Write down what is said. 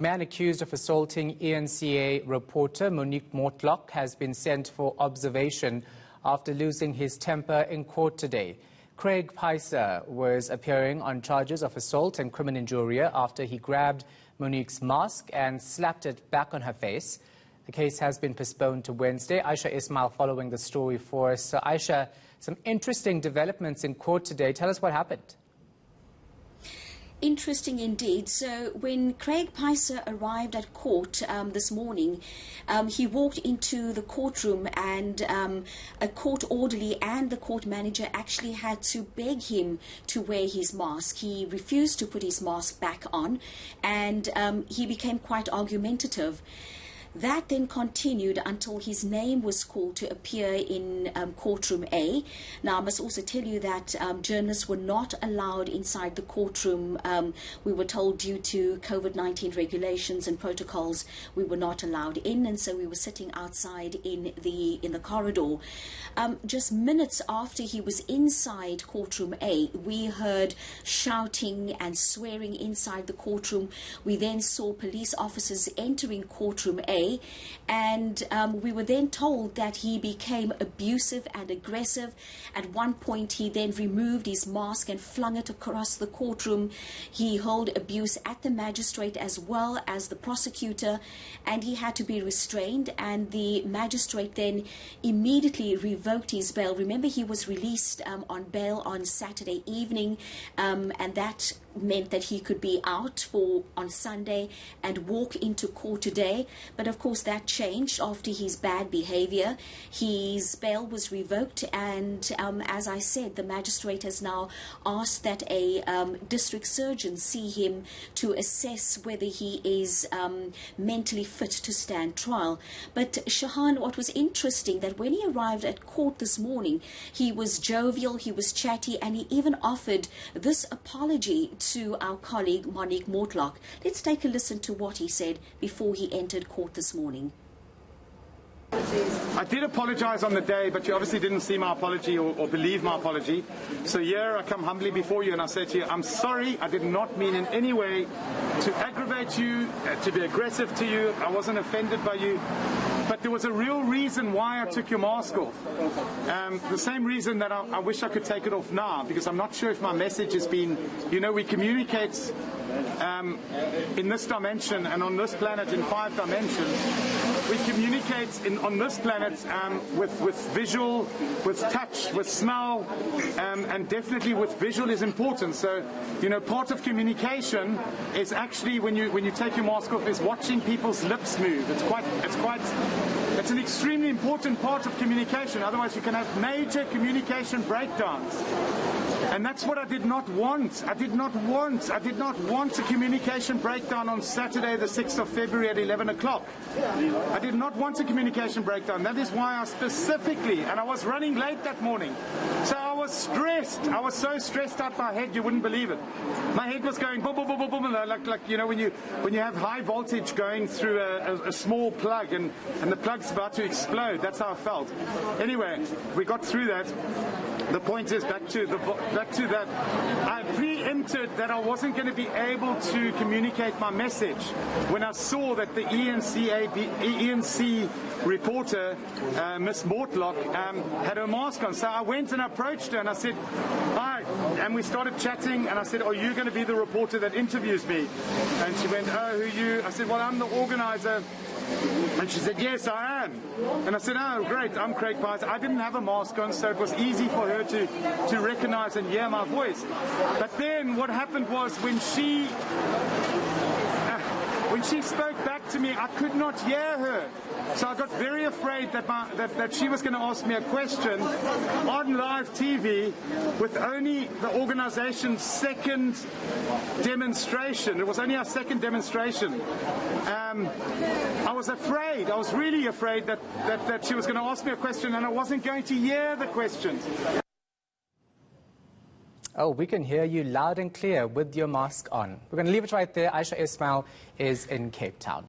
Man accused of assaulting eNCA reporter Monique Mortlock has been sent for observation after losing his temper in court today. Craig Peiser was appearing on charges of assault and crimen injuria after he grabbed Monique's mask and slapped it back on her face. The case has been postponed to Wednesday. Aisha Ismail following the story for us. So Aisha, some interesting developments in court today. Tell us what happened. Interesting indeed. So when Craig Peiser arrived at court this morning, he walked into the courtroom and a court orderly and the court manager actually had to beg him to wear his mask. He refused to put his mask back on and he became quite argumentative. That then continued until his name was called to appear in courtroom A. Now, I must also tell you that journalists were not allowed inside the courtroom. We were told due to COVID-19 regulations and protocols, we were not allowed in, and so we were sitting outside in the corridor. Just minutes after he was inside courtroom A, we heard shouting and swearing inside the courtroom. We then saw police officers entering courtroom A. And we were then told that he became abusive and aggressive. At one point, he then removed his mask and flung it across the courtroom. He hurled abuse at the magistrate as well as the prosecutor, and he had to be restrained. And the magistrate then immediately revoked his bail. Remember, he was released on bail on Saturday evening, and that meant that he could be out on Sunday and walk into court today. But of course that changed after his bad behavior. His bail was revoked, and as I said, the magistrate has now asked that a district surgeon see him to assess whether he is mentally fit to stand trial. But Shahan, what was interesting that when he arrived at court this morning, he was jovial, he was chatty, and he even offered this apology to our colleague Monique Mortlock. Let's take a listen to what he said before he entered court this morning. I did apologize on the day, but you obviously didn't see my apology or believe my apology. So here I come humbly before you and I say to you, I'm sorry, I did not mean in any way to aggravate you, to be aggressive to you. I wasn't offended by you. But there was a real reason why I took your mask off. The same reason that I wish I could take it off now, because I'm not sure if my message has been, we communicate in this dimension and on this planet in 5 dimensions. We communicate on this planet with visual, with touch, with smell, and definitely with visual is important. So, part of communication is actually when you take your mask off is watching people's lips move. It's an extremely important part of communication. Otherwise, you can have major communication breakdowns. And that's what I did not want. I did not want a communication breakdown on Saturday, the 6th of February at 11 o'clock. I did not want a communication breakdown. That is why I specifically, and I was running late that morning. So I was stressed. I was so stressed out my head, you wouldn't believe it. My head was going boom, boom, boom, boom, boom, like when you have high voltage going through a small plug and the plug's about to explode. That's how I felt. Anyway, we got through that. The point is back to that. I preempted that I wasn't going to be able to communicate my message when I saw that the eNC reporter, Miss Mortlock, had her mask on. So I went and approached her and I said, "Hi," and we started chatting. And I said, "Are you going to be the reporter that interviews me?" And she went, "Oh, who are you?" I said, "Well, I'm the organizer." And she said, "Yes, I am." And I said, "Oh, great, I'm Craig Peiser." I didn't have a mask on, so it was easy for her to recognize and hear my voice. But then what happened was when she spoke back to me, I could not hear her. So I got very afraid that she was going to ask me a question on live TV with only the organization's second demonstration. It was only our second demonstration. I was afraid. I was really afraid that she was going to ask me a question and I wasn't going to hear the question. Oh, we can hear you loud and clear with your mask on. We're going to leave it right there. Aisha Ismail is in Cape Town.